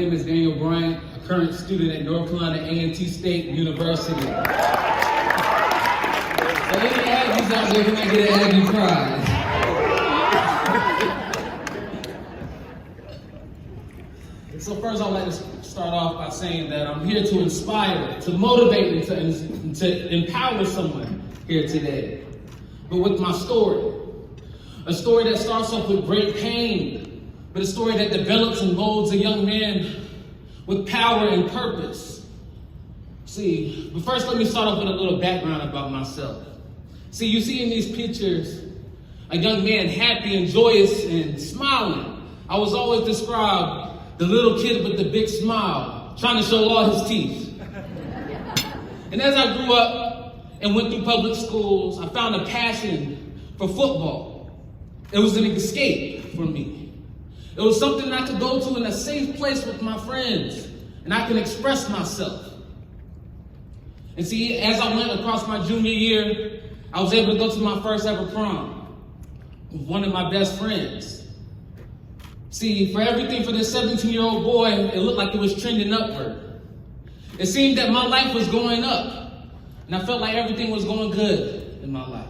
name is Daniel Bryant, a current student at North Carolina A&T State University. So any Aggies out there who might get an Aggie prize. So first I'd like to start off by saying that I'm here to inspire, to motivate, and to empower someone here today. But with my story, a story that starts off with great pain, but a story that develops and molds a young man with power and purpose. See, but first let me start off with a little background about myself. See, you see in these pictures, a young man happy and joyous and smiling. I was always described the little kid with the big smile, trying to show all his teeth. And as I grew up and went through public schools, I found a passion for football. It was an escape for me. It was something I could go to in a safe place with my friends, and I can express myself. And see, as I went across my junior year, I was able to go to my first ever prom with one of my best friends. See, for everything for this 17-year-old boy, it looked like it was trending upward. It seemed that my life was going up, and I felt like everything was going good in my life.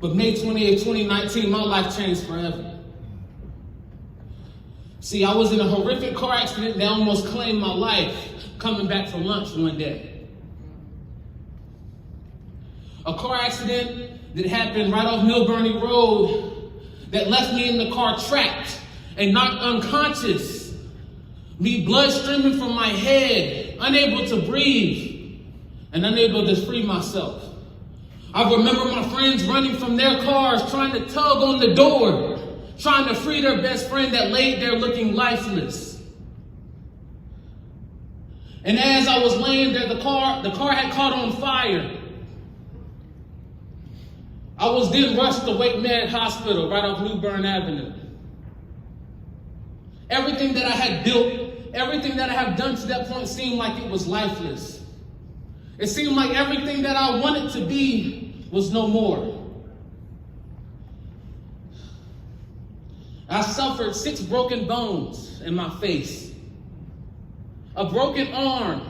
But May 28, 2019, my life changed forever. See, I was in a horrific car accident that almost claimed my life coming back from lunch one day. A car accident that happened right off Milburnie Road that left me in the car trapped and knocked unconscious. Me blood streaming from my head, unable to breathe, and unable to free myself. I remember my friends running from their cars, trying to tug on the door, trying to free their best friend that laid there looking lifeless. And as I was laying there, the car had caught on fire. I was then rushed to Wake Med Hospital right off New Bern Avenue. Everything that I had built, everything that I have done to that point seemed like it was lifeless. It seemed like everything that I wanted to be was no more. I suffered 6 broken bones in my face, a broken arm,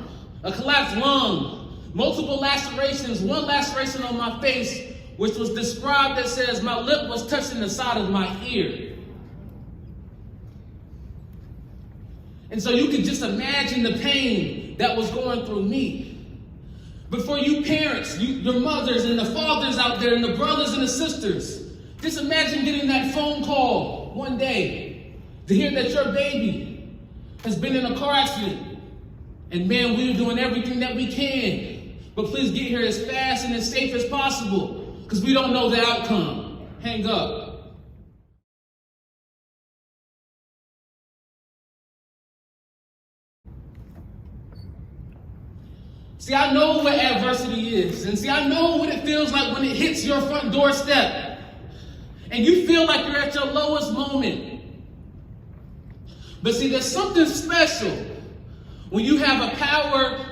a collapsed lung, multiple lacerations, one laceration on my face, which was described as says my lip was touching the side of my ear. And so you can just imagine the pain that was going through me. But for you parents, your mothers and the fathers out there and the brothers and the sisters, just imagine getting that phone call one day to hear that your baby has been in a car accident. And man, we're doing everything that we can. But please get here as fast and as safe as possible because we don't know the outcome. Hang up. See, I know what adversity is. And see, I know what it feels like when it hits your front doorstep. And you feel like you're at your lowest moment. But see, there's something special when you have a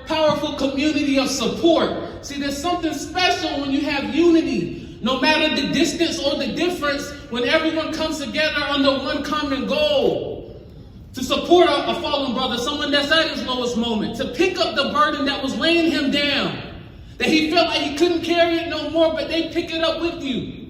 powerful community of support. See, there's something special when you have unity. No matter the distance or the difference, when everyone comes together under one common goal. To support a fallen brother, someone that's at his lowest moment, to pick up the burden that was weighing him down, that he felt like he couldn't carry it no more, but they pick it up with you.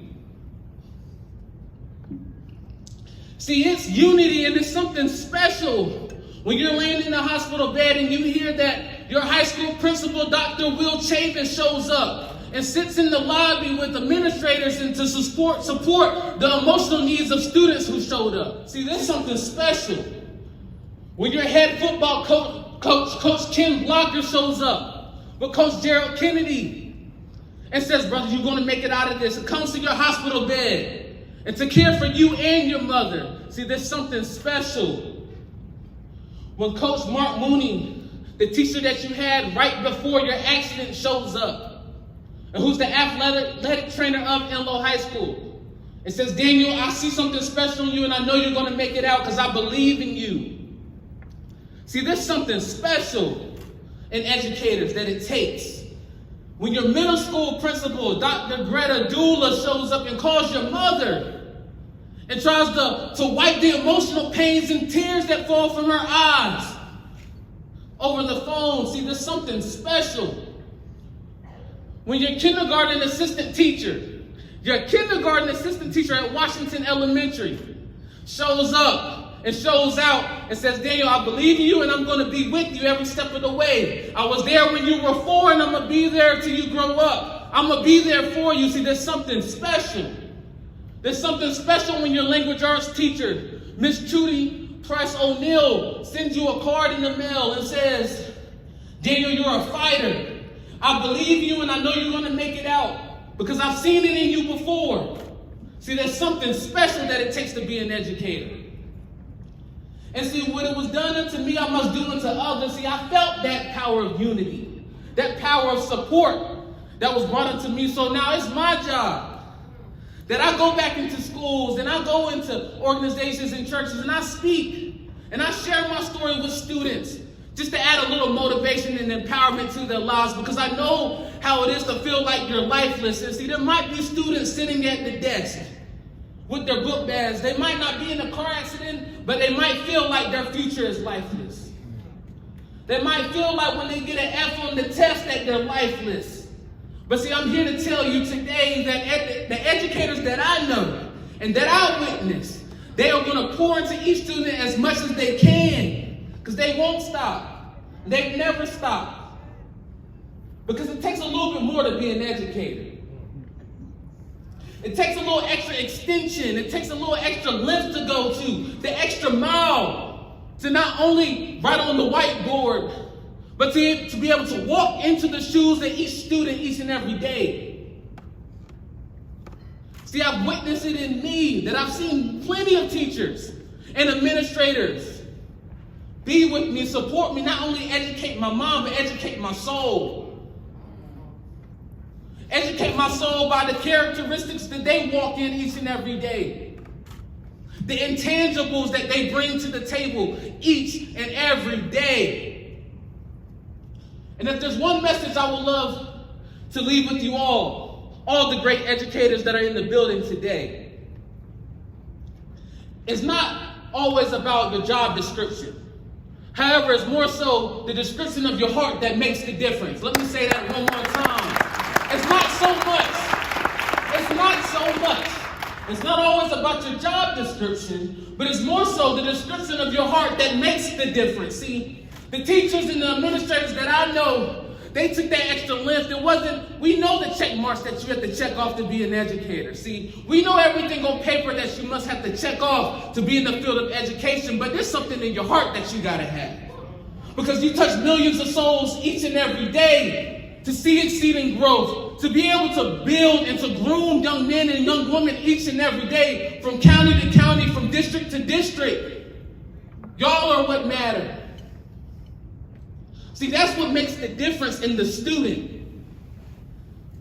See, it's unity and it's something special when you're laying in a hospital bed and you hear that your high school principal, Dr. Will Chapin, shows up and sits in the lobby with administrators and to support the emotional needs of students who showed up. See, there's something special when your head football coach Ken Blocker shows up with Coach Gerald Kennedy and says, brother, you're going to make it out of this. It comes to your hospital bed and to care for you and your mother. See, there's something special when Coach Mark Mooney, the teacher that you had right before your accident, shows up, and who's the athletic trainer of Enloe High School, and says, Daniel, I see something special in you, and I know you're going to make it out because I believe in you. See, there's something special in educators that it takes. When your middle school principal, Dr. Greta Dula, shows up and calls your mother and tries to wipe the emotional pains and tears that fall from her eyes over the phone. See, there's something special when your kindergarten assistant teacher at Washington Elementary shows up and shows out and says, Daniel, I believe in you and I'm going to be with you every step of the way. I was there when you were 4 and I'm going to be there till you grow up. I'm going to be there for you. See, there's something special. There's something special when your language arts teacher, Miss Truitt Price O'Neill, sends you a card in the mail and says, Daniel, you're a fighter. I believe you and I know you're going to make it out because I've seen it in you before. See, there's something special that it takes to be an educator. And see, what it was done unto me, I must do unto others. See, I felt that power of unity, that power of support that was brought unto me. So now it's my job that I go back into schools and I go into organizations and churches and I speak and I share my story with students just to add a little motivation and empowerment to their lives, because I know how it is to feel like you're lifeless. And see, there might be students sitting at the desk with their book bags. They might not be in a car accident, but they might feel like their future is lifeless. They might feel like when they get an F on the test that they're lifeless. But see, I'm here to tell you today that the educators that I know and that I witness, they are going to pour into each student as much as they can, because they won't stop. They never stop. Because it takes a little bit more to be an educator. It takes a little extra extension. It takes a little extra length to go to, the extra mile, to not only write on the whiteboard, but to be able to walk into the shoes of each student each and every day. See, I've witnessed it in me, that I've seen plenty of teachers and administrators be with me, support me, not only educate my mind, but educate my soul. Educate my soul by the characteristics that they walk in each and every day. The intangibles that they bring to the table each and every day. And if there's one message I would love to leave with you all the great educators that are in the building today, it's not always about your job description. However, it's more so the description of your heart that makes the difference. Let me say that one more time. It's not so much. It's not always about your job description, but it's more so the description of your heart that makes the difference. See, the teachers and the administrators that I know, they took that extra length. We know the check marks that you have to check off to be an educator. See, we know everything on paper that you must have to check off to be in the field of education, but there's something in your heart that you gotta have. Because you touch millions of souls each and every day to see exceeding growth, to be able to build and to groom young men and young women each and every day, from county to county, from district to district. Y'all are what matter. See, that's what makes the difference in the student.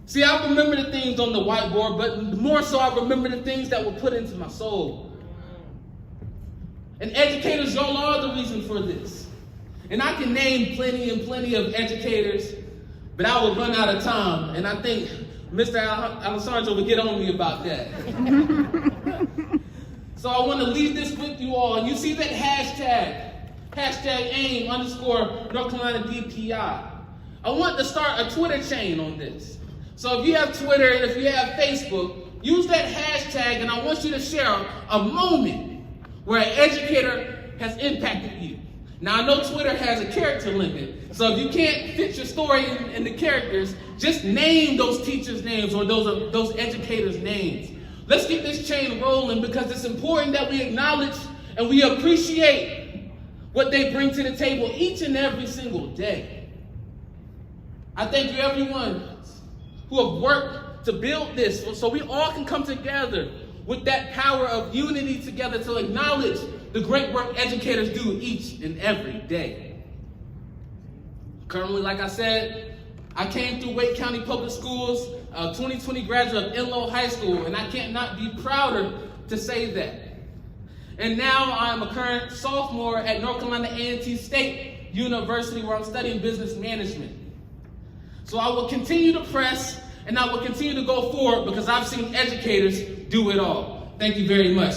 See, I remember the things on the whiteboard, but more so I remember the things that were put into my soul. And educators, y'all are the reason for this. And I can name plenty and plenty of educators, but I will run out of time. And I think Mr. Alessandro will get on me about that. So I want to leave this with you all. And you see that hashtag AIM _ North Carolina DPI. I want to start a Twitter chain on this. So if you have Twitter and if you have Facebook, use that hashtag, and I want you to share a moment where an educator has impacted you. Now, I know Twitter has a character limit, so if you can't fit your story in the characters, just name those teachers' names or those educators' names. Let's get this chain rolling, because it's important that we acknowledge and we appreciate what they bring to the table each and every single day. I thank you, everyone who have worked to build this so we all can come together with that power of unity together to acknowledge the great work educators do each and every day. Currently, like I said, I came through Wake County Public Schools, 2020 graduate of Enloe High School, and I can't not be prouder to say that. And now I'm a current sophomore at North Carolina A&T State University, where I'm studying business management. So I will continue to press, and I will continue to go forward, because I've seen educators do it all. Thank you very much.